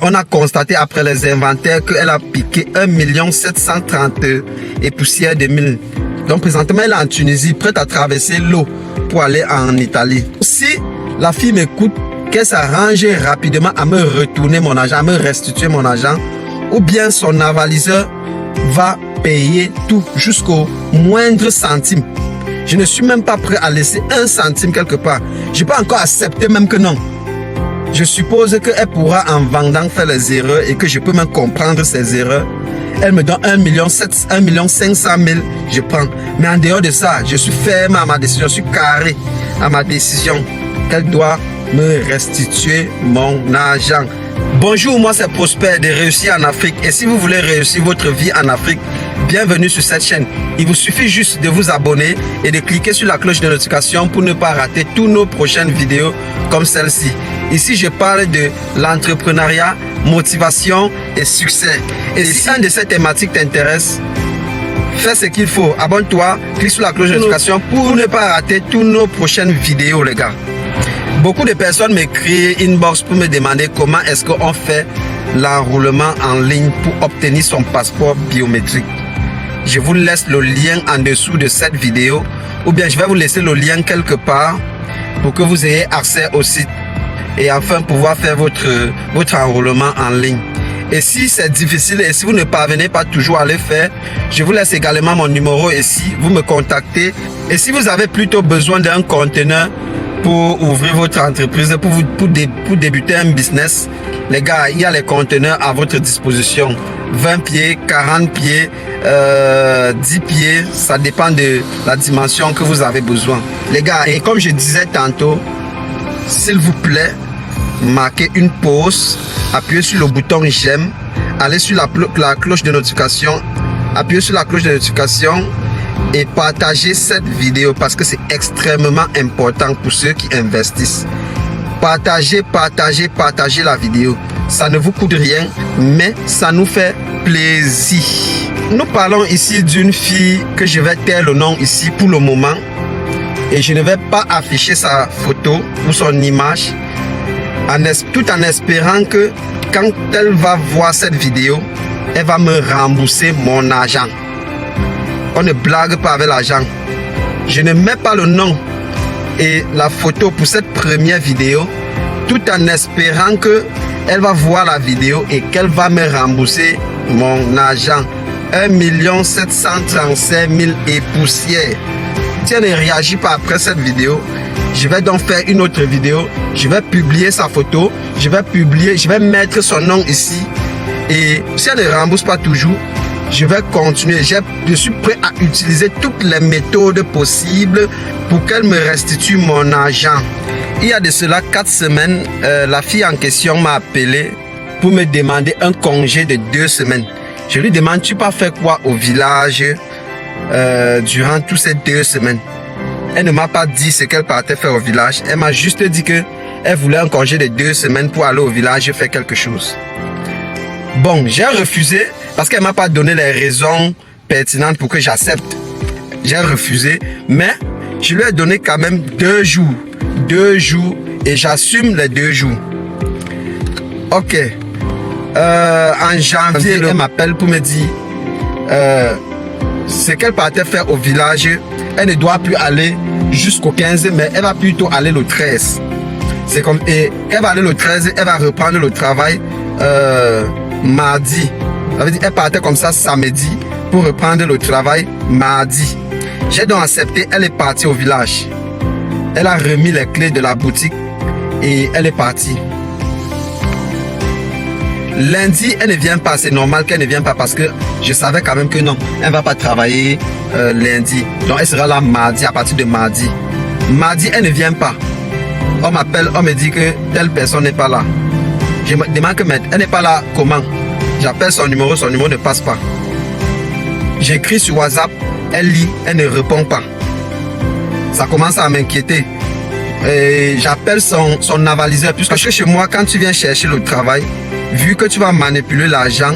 On a constaté après les inventaires qu'elle a piqué 1 730 000 et poussière de 1000. Donc présentement, elle est en Tunisie, prête à traverser l'eau pour aller en Italie. Si la fille m'écoute, qu'elle s'arrange rapidement à me retourner mon argent, à me restituer mon argent, ou bien son avaliseur va payer tout jusqu'au moindre centime. Je ne suis même pas prêt à laisser 1 centime quelque part. Je peux encore accepter même que non. Je suppose qu'elle pourra en vendant faire les erreurs et que je peux même comprendre ses erreurs. Elle me donne 1 500 000, je prends. Mais en dehors de ça, je suis ferme à ma décision, je suis carré à ma décision qu'elle doit me restituer mon argent. Bonjour, moi c'est Prosper de Réussir en Afrique. Et si vous voulez réussir votre vie en Afrique, bienvenue sur cette chaîne. Il vous suffit juste de vous abonner et de cliquer sur la cloche de notification pour ne pas rater toutes nos prochaines vidéos comme celle-ci. Ici, je parle de l'entrepreneuriat, motivation et succès. Et si un de ces thématiques t'intéresse, fais ce qu'il faut. Abonne-toi, clique sur la cloche de notification pour ne pas rater toutes nos prochaines vidéos, les gars. Beaucoup de personnes m'écrivent inbox pour me demander comment est-ce qu'on fait l'enrôlement en ligne pour obtenir son passeport biométrique. Je vous laisse le lien en dessous de cette vidéo ou bien je vais vous laisser le lien quelque part pour que vous ayez accès au site et enfin pouvoir faire votre enrôlement en ligne. Et si c'est difficile et si vous ne parvenez pas toujours à le faire, je vous laisse également mon numéro ici, vous me contactez. Et si vous avez plutôt besoin d'un conteneur pour ouvrir votre entreprise, pour débuter un business, les gars, il y a les conteneurs à votre disposition. 20 pieds, 40 pieds, 10 pieds, ça dépend de la dimension que vous avez besoin. Les gars, et comme je disais tantôt, s'il vous plaît, marquez une pause, appuyez sur le bouton j'aime, allez sur la cloche de notification, appuyez sur la cloche de notification et partagez cette vidéo parce que c'est extrêmement important pour ceux qui investissent. Partagez la vidéo. Ça ne vous coûte rien, mais ça nous fait plaisir. Nous parlons ici d'une fille que je vais taire le nom ici pour le moment. Et je ne vais pas afficher sa photo ou son image, tout en espérant que quand elle va voir cette vidéo, elle va me rembourser mon argent. On ne blague pas avec l'argent. Je ne mets pas le nom et la photo pour cette première vidéo, tout en espérant que elle va voir la vidéo et qu'elle va me rembourser mon argent. 1 737 000 et poussière. Si elle ne réagit pas après cette vidéo, je vais donc faire une autre vidéo. Je vais publier sa photo. Je vais mettre son nom ici. Et si elle ne rembourse pas toujours, je vais continuer. Je suis prêt à utiliser toutes les méthodes possibles pour qu'elle me restitue mon argent. Il y a de cela 4 semaines, la fille en question m'a appelé pour me demander un congé de 2 semaines. Je lui demande, tu vas faire quoi au village durant toutes ces 2 semaines? Elle ne m'a pas dit ce qu'elle partait faire au village. Elle m'a juste dit qu'elle voulait un congé de 2 semaines pour aller au village faire quelque chose. Bon, j'ai refusé parce qu'elle ne m'a pas donné les raisons pertinentes pour que j'accepte. J'ai refusé, mais je lui ai donné quand même 2 jours. 2 jours et j'assume les 2 jours. Ok. En janvier, elle m'appelle pour me dire ce qu'elle partait faire au village. Elle ne doit plus aller jusqu'au 15, mais elle va plutôt aller le 13. C'est comme, et elle va aller le 13, elle va reprendre le travail mardi. Ça veut dire elle partait comme ça samedi pour reprendre le travail mardi. J'ai donc accepté, elle est partie au village. Elle a remis les clés de la boutique et elle est partie. Lundi, elle ne vient pas. C'est normal qu'elle ne vienne pas parce que je savais quand même que non, elle ne va pas travailler lundi. Donc, elle sera là mardi, à partir de mardi. Mardi, elle ne vient pas. On m'appelle, on me dit que telle personne n'est pas là. Je me demande que elle n'est pas là, comment? J'appelle son numéro ne passe pas. J'écris sur WhatsApp, elle lit, elle ne répond pas. Ça commence à m'inquiéter. J'appelle son avaliseur, puisque chez moi, quand tu viens chercher le travail, vu que tu vas manipuler l'argent,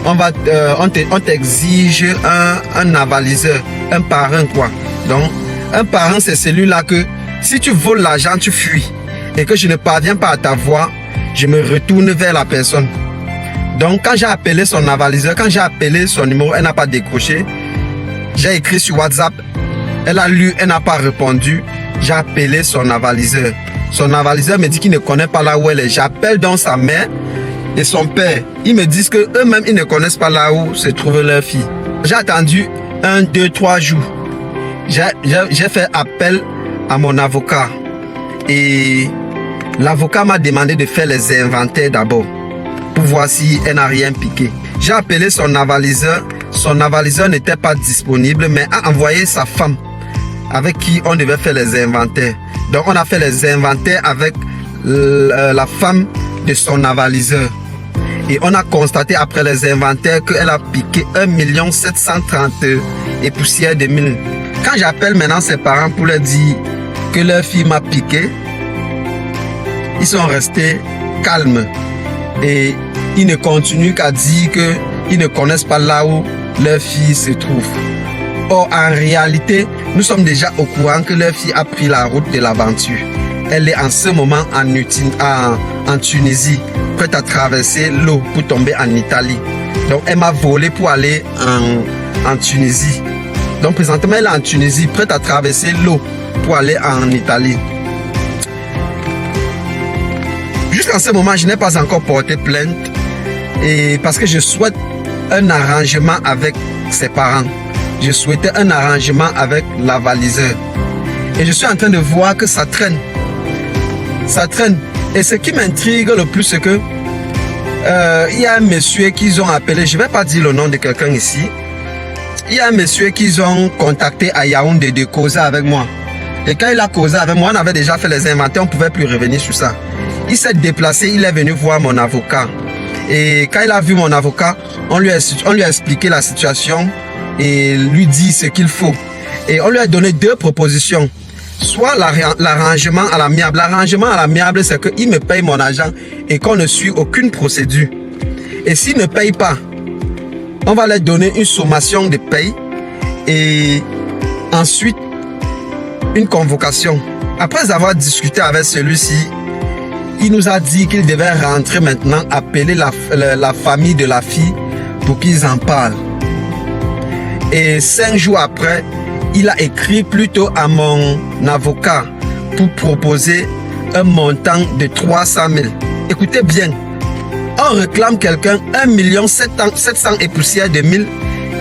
on t'exige un avaliseur, un parrain quoi. Donc, un parrain, c'est celui-là que si tu voles l'argent, tu fuis et que je ne parviens pas à t'avoir, je me retourne vers la personne. Donc quand j'ai appelé son avaliseur, quand j'ai appelé son numéro, elle n'a pas décroché. J'ai écrit sur WhatsApp, elle a lu, elle n'a pas répondu. J'ai appelé son avaliseur. Son avaliseur me dit qu'il ne connaît pas là où elle est. J'appelle donc sa mère et son père. Ils me disent qu'eux-mêmes, ils ne connaissent pas là où se trouve leur fille. J'ai attendu 1, 2, 3 jours. J'ai fait appel à mon avocat. Et l'avocat m'a demandé de faire les inventaires d'abord pour voir si elle n'a rien piqué. J'ai appelé son avaliseur. Son avaliseur n'était pas disponible, mais a envoyé sa femme avec qui on devait faire les inventaires. Donc on a fait les inventaires avec la femme de son avaliseur. Et on a constaté après les inventaires qu'elle a piqué 1 730 et poussière de 1000. Quand j'appelle maintenant ses parents pour leur dire que leur fille m'a piqué, ils sont restés calmes. Et ils ne continuent qu'à dire qu'ils ne connaissent pas là où leur fille se trouve. Or, en réalité, nous sommes déjà au courant que leur fille a pris la route de l'aventure. Elle est en ce moment en Tunisie, prête à traverser l'eau pour tomber en Italie. Donc, elle m'a volé pour aller en Tunisie. Donc, présentement, elle est en Tunisie, prête à traverser l'eau pour aller en Italie. Jusqu'à ce moment, je n'ai pas encore porté plainte et parce que je souhaite un arrangement avec ses parents. Je souhaitais un arrangement avec l'avaliseur. Et je suis en train de voir que ça traîne. Ça traîne. Et ce qui m'intrigue le plus, c'est que il y a un monsieur qu'ils ont appelé, je ne vais pas dire le nom de quelqu'un ici. Il y a un monsieur qu'ils ont contacté à Yaoundé de causer avec moi. Et quand il a causé avec moi, on avait déjà fait les inventaires, on ne pouvait plus revenir sur ça. Il s'est déplacé, il est venu voir mon avocat. Et quand il a vu mon avocat, on lui a expliqué la situation et lui dit ce qu'il faut. Et on lui a donné 2 propositions. Soit l'arrangement à l'amiable. L'arrangement à l'amiable, c'est qu'il me paye mon argent et qu'on ne suit aucune procédure. Et s'il ne paye pas, on va lui donner une sommation de paye et ensuite une convocation. Après avoir discuté avec celui-ci, il nous a dit qu'il devait rentrer maintenant, appeler la famille de la fille pour qu'ils en parlent. Et 5 jours après, il a écrit plutôt à mon avocat pour proposer un montant de 300 000. Écoutez bien, on réclame quelqu'un 1 700 et poussière de 1000.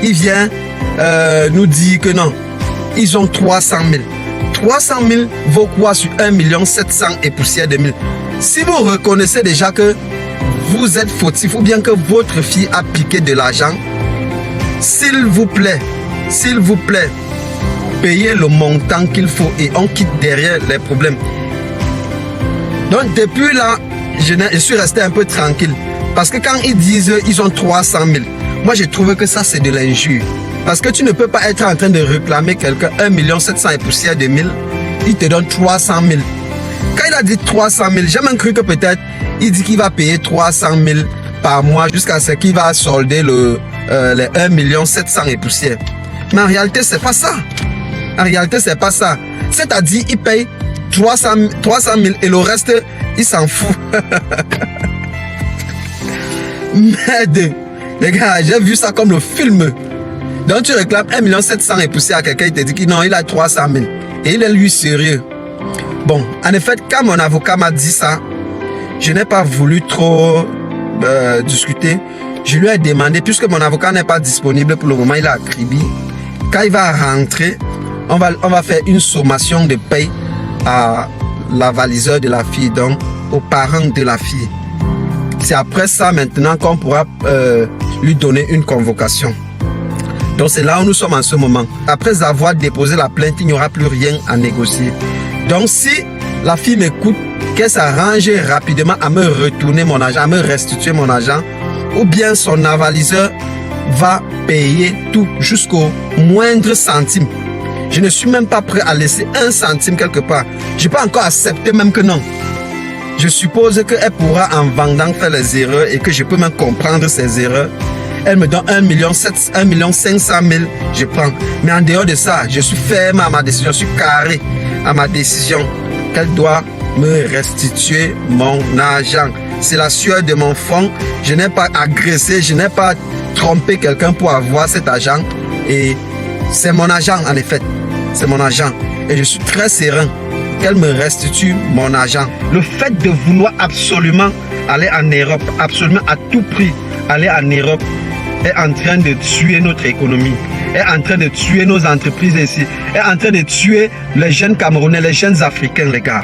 Il vient nous dire que non, ils ont 300 000. 300 000 vaut quoi sur 1 700 et poussière de 1000? Si vous reconnaissez déjà que vous êtes fautif ou bien que votre fille a piqué de l'argent, s'il vous plaît, payez le montant qu'il faut et on quitte derrière les problèmes. Donc depuis là, je suis resté un peu tranquille. Parce que quand ils disent qu'ils ont 300 000, moi j'ai trouvé que ça c'est de l'injure. Parce que tu ne peux pas être en train de réclamer quelqu'un 1 700 et poussière de 1000, il te donne 300 000. Quand il a dit 300 000, j'ai même cru que peut-être il dit qu'il va payer 300 000 par mois jusqu'à ce qu'il va solder les 1 700 et poussière. Mais en réalité, c'est pas ça. En réalité, c'est pas ça. C'est-à-dire, il paye 300 000 et le reste, il s'en fout. Merde. Les gars, j'ai vu ça comme le film. Donc, tu réclames 1 700 et poussière à quelqu'un, il te dit que non, il a 300 000. Et il est lui sérieux. Bon, en effet, quand mon avocat m'a dit ça, je n'ai pas voulu trop discuter. Je lui ai demandé, puisque mon avocat n'est pas disponible pour le moment, il est à Kribi. Quand il va rentrer, on va faire une sommation de paye à l'avaliseur de la fille, donc aux parents de la fille. C'est après ça maintenant qu'on pourra lui donner une convocation. Donc c'est là où nous sommes en ce moment. Après avoir déposé la plainte, il n'y aura plus rien à négocier. Donc si la fille m'écoute, qu'elle s'arrange rapidement à me retourner mon argent, à me restituer mon argent, ou bien son avaliseur va payer tout jusqu'au moindre centime. Je ne suis même pas prêt à laisser 1 centime quelque part. Je peux encore accepter même que non. Je suppose qu'elle pourra en vendant faire les erreurs et que je peux même comprendre ses erreurs. Elle me donne 1 500 000, je prends. Mais en dehors de ça, je suis ferme à ma décision, je suis carré à ma décision qu'elle doit me restituer mon argent. c'est la sueur de mon front. Je n'ai pas agressé, je n'ai pas trompé quelqu'un pour avoir cet argent. Et c'est mon argent, en effet. C'est mon argent. Et je suis très serein qu'elle me restitue mon argent. Le fait de vouloir absolument aller en Europe, absolument à tout prix aller en Europe, est en train de tuer notre économie, est en train de tuer nos entreprises ici, est en train de tuer les jeunes Camerounais, les jeunes Africains, les gars.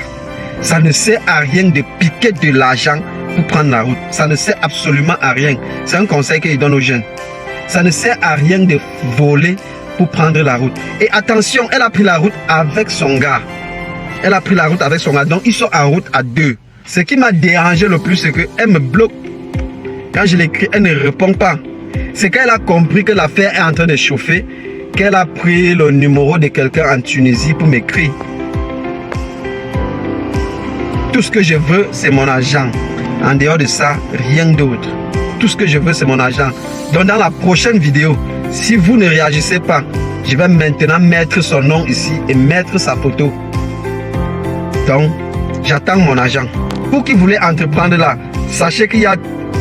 Ça ne sert à rien de piquer de l'argent pour prendre la route. Ça ne sert absolument à rien. C'est un conseil qu'il donne aux jeunes. Ça ne sert à rien de voler pour prendre la route. Et attention, elle a pris la route avec son gars. Elle a pris la route avec son gars. Donc, ils sont en route à deux. Ce qui m'a dérangé le plus, c'est qu'elle me bloque. Quand je l'écris, elle ne répond pas. C'est qu'elle a compris que l'affaire est en train de chauffer, qu'elle a pris le numéro de quelqu'un en Tunisie pour m'écrire. Tout ce que je veux, c'est mon argent. En dehors de ça, rien d'autre. Tout ce que je veux, c'est mon argent. Donc dans la prochaine vidéo, si vous ne réagissez pas, je vais maintenant mettre son nom ici et mettre sa photo. Donc, j'attends mon argent. Vous qui voulez entreprendre là, sachez qu'il y a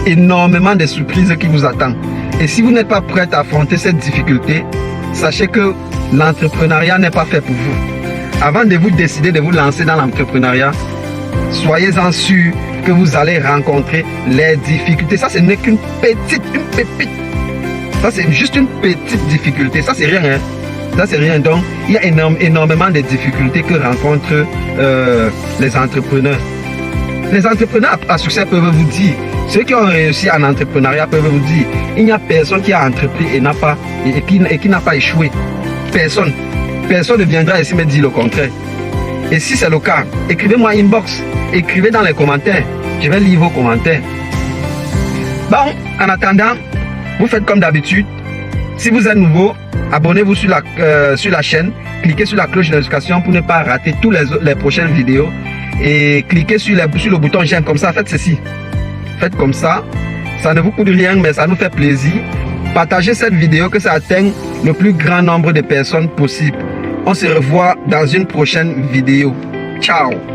énormément de surprises qui vous attendent. Et si vous n'êtes pas prêt à affronter cette difficulté, sachez que l'entrepreneuriat n'est pas fait pour vous. Avant de vous décider de vous lancer dans l'entrepreneuriat, soyez-en sûr que vous allez rencontrer les difficultés. Ça, ce n'est qu'une petite, une pépite. Ça, c'est juste une petite difficulté. Ça, c'est rien. Hein? Ça, c'est rien. Donc, il y a énormément de difficultés que rencontrent les entrepreneurs. Les entrepreneurs à succès peuvent vous dire, ceux qui ont réussi en entrepreneuriat peuvent vous dire, il n'y a personne qui a entrepris et qui n'a pas échoué. Personne. Personne ne viendra ici me dire le contraire. Et si c'est le cas, écrivez-moi inbox, écrivez dans les commentaires. Je vais lire vos commentaires. Bon, en attendant, vous faites comme d'habitude. Si vous êtes nouveau, abonnez-vous sur la chaîne, cliquez sur la cloche de notification pour ne pas rater toutes les prochaines vidéos. Et cliquez sur le bouton j'aime, comme ça, faites ceci. Faites comme ça, ça ne vous coûte rien, mais ça nous fait plaisir. Partagez cette vidéo, que ça atteigne le plus grand nombre de personnes possible. On se revoit dans une prochaine vidéo. Ciao!